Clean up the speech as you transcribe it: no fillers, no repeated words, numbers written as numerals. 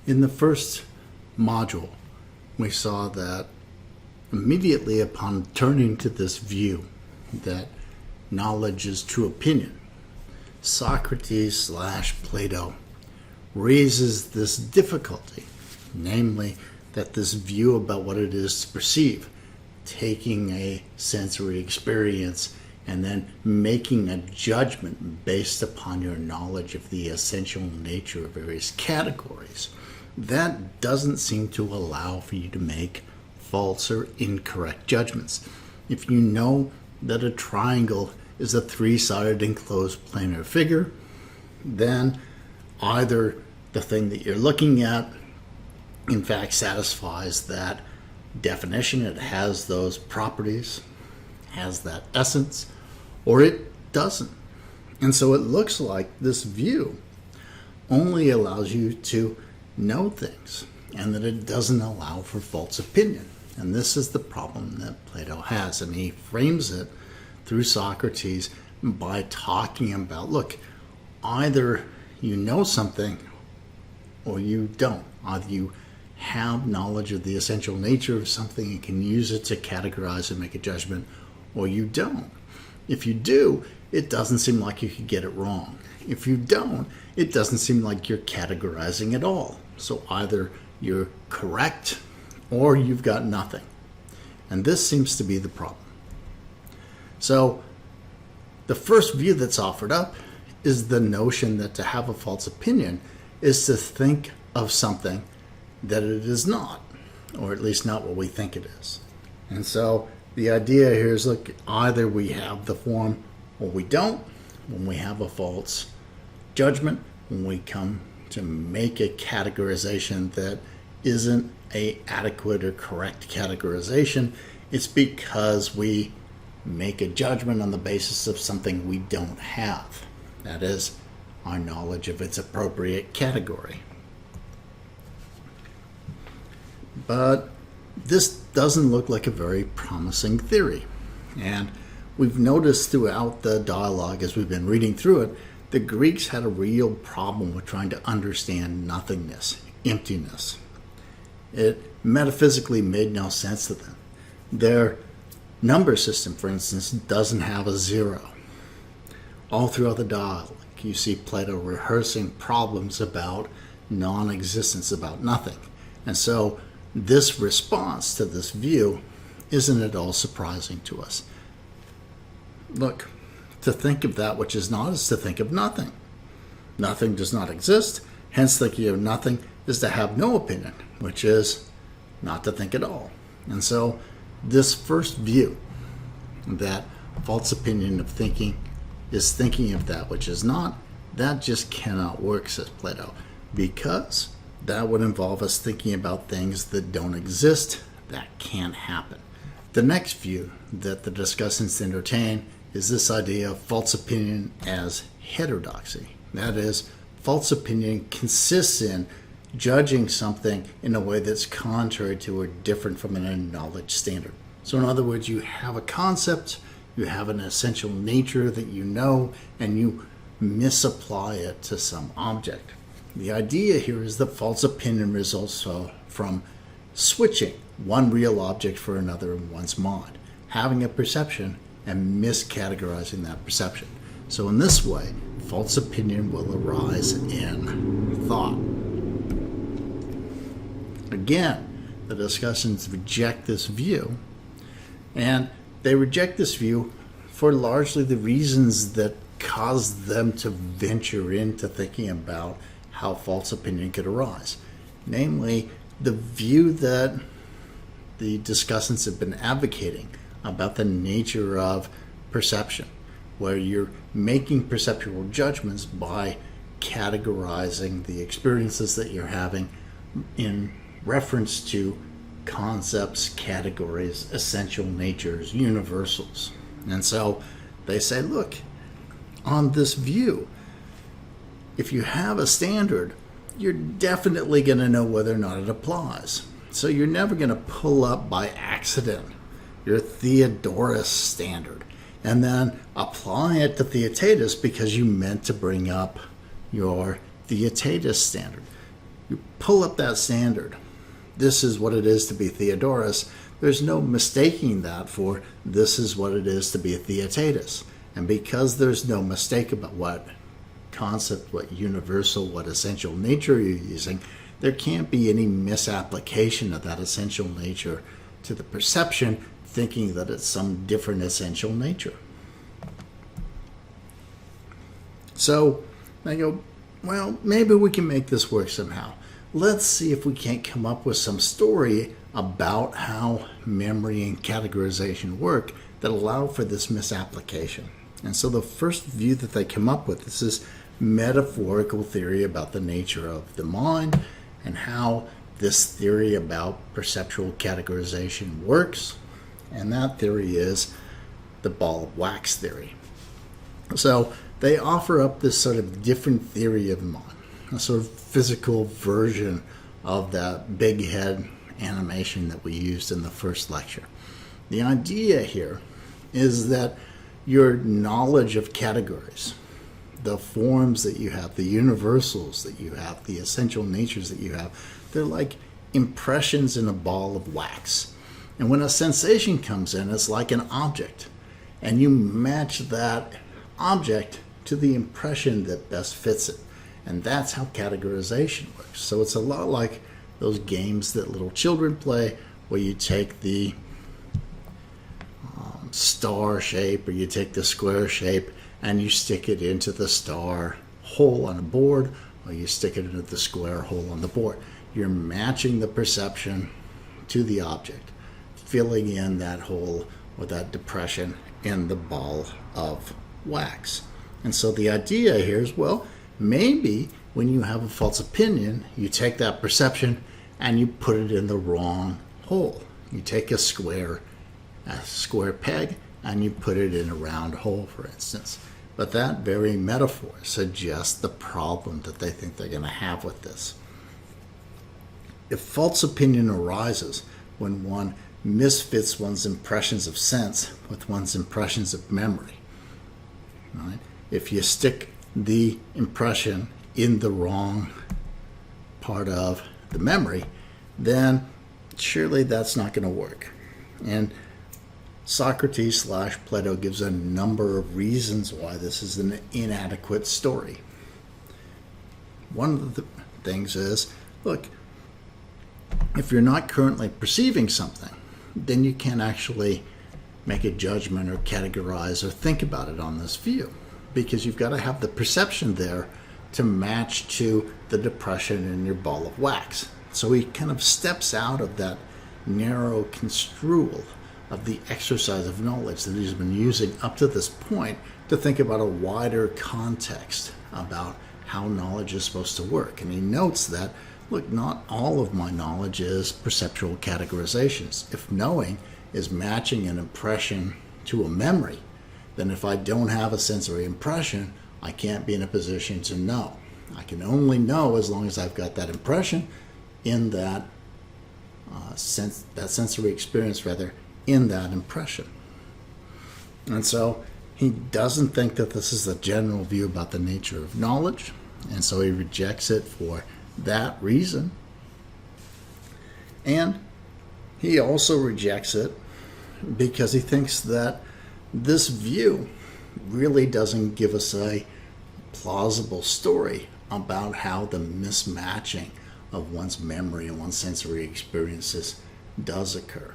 In the first module, we saw that immediately upon turning to this view that knowledge is true opinion, Socrates / Plato raises this difficulty, namely that this view about what it is to perceive, taking a sensory experience and then making a judgment based upon your knowledge of the essential nature of various categories, that doesn't seem to allow for you to make false or incorrect judgments. If you know that a triangle is a three-sided enclosed planar figure, then either the thing that you're looking at in fact satisfies that definition, it has those properties, has that essence, or it doesn't. And so it looks like this view only allows you to know things, and that it doesn't allow for false opinion. And this is the problem that Plato has, and he frames it through Socrates by talking about, look, either you know something or you don't. Either you have knowledge of the essential nature of something and can use it to categorize and make a judgment, or you don't. If you do, it doesn't seem like you could get it wrong. If you don't, it doesn't seem like you're categorizing at all. So either you're correct or you've got nothing. And this seems to be the problem. So the first view that's offered up is the notion that to have a false opinion is to think of something that it is not, or at least not what we think it is. And so the idea here is, look, either we have the form or we don't. When we have a false judgment, when we come to make a categorization that isn't a adequate or correct categorization, it's because we make a judgment on the basis of something we don't have. That is, our knowledge of its appropriate category. But this doesn't look like a very promising theory. And we've noticed throughout the dialogue as we've been reading through it, the Greeks had a real problem with trying to understand nothingness, emptiness. It metaphysically made no sense to them. Their number system, for instance, doesn't have a zero. All throughout the dialogue, you see Plato rehearsing problems about non-existence, about nothing. And so this response to this view isn't at all surprising to us. Look, to think of that which is not is to think of nothing. Nothing does not exist, hence thinking of nothing is to have no opinion, which is not to think at all. And so this first view, that false opinion of thinking is thinking of that which is not, that just cannot work, says Plato, because that would involve us thinking about things that don't exist, that can't happen. The next view that the discussants entertain is this idea of false opinion as heterodoxy. That is, false opinion consists in judging something in a way that's contrary to or different from an acknowledged standard. So in other words, you have a concept, you have an essential nature that you know, and you misapply it to some object. The idea here is that false opinion results from switching one real object for another in one's mind, having a perception and miscategorizing that perception. So in this way, false opinion will arise in thought. Again, the discussants reject this view, and they reject this view for largely the reasons that caused them to venture into thinking about how false opinion could arise. Namely, the view that the discussants have been advocating about the nature of perception, where you're making perceptual judgments by categorizing the experiences that you're having in reference to concepts, categories, essential natures, universals. And so they say, look, on this view, if you have a standard, you're definitely going to know whether or not it applies. So you're never going to pull up by accident your Theodorus standard and then apply it to Theaetetus because you meant to bring up your Theaetetus standard. you pull up that standard. This is what it is to be Theodorus. There's no mistaking that for this is what it is to be a Theaetetus. And because there's no mistake about what concept, what universal, what essential nature you're using, there can't be any misapplication of that essential nature to the perception, thinking that it's some different essential nature. So I go, well, maybe we can make this work somehow. Let's see if we can't come up with some story about how memory and categorization work that allow for this misapplication. And so the first view that they come up with is this metaphorical theory about the nature of the mind and how this theory about perceptual categorization works. And that theory is the ball of wax theory. So they offer up this sort of different theory of the mind, a sort of physical version of that big head animation that we used in the first lecture. The idea here is that your knowledge of categories, the forms that you have, the universals that you have, the essential natures that you have, they're like impressions in a ball of wax. And when a sensation comes in, it's like an object. And you match that object to the impression that best fits it. And that's how categorization works. So it's a lot like those games that little children play where you take the star shape or you take the square shape and you stick it into the star hole on a board, or you stick it into the square hole on the board. You're matching the perception to the object, filling in that hole or that depression in the ball of wax. And so the idea here is, well, maybe when you have a false opinion, you take that perception and you put it in the wrong hole. You take a square peg and you put it in a round hole, for instance. But that very metaphor suggests the problem that they think they're going to have with this. If false opinion arises when one misfits one's impressions of sense with one's impressions of memory, right? If you stick the impression in the wrong part of the memory, then surely that's not going to work. And Socrates / Plato gives a number of reasons why this is an inadequate story. One of the things is, look, if you're not currently perceiving something, then you can't actually make a judgment or categorize or think about it on this view, because you've got to have the perception there to match to the depression in your ball of wax. So he kind of steps out of that narrow construal of the exercise of knowledge that he's been using up to this point to think about a wider context about how knowledge is supposed to work. And he notes that, look, not all of my knowledge is perceptual categorizations. If knowing is matching an impression to a memory, then if I don't have a sensory impression, I can't be in a position to know. I can only know as long as I've got that impression in that sensory experience, in that impression. And so he doesn't think that this is a general view about the nature of knowledge, and so he rejects it for that reason. And he also rejects it because he thinks that this view really doesn't give us a plausible story about how the mismatching of one's memory and one's sensory experiences does occur.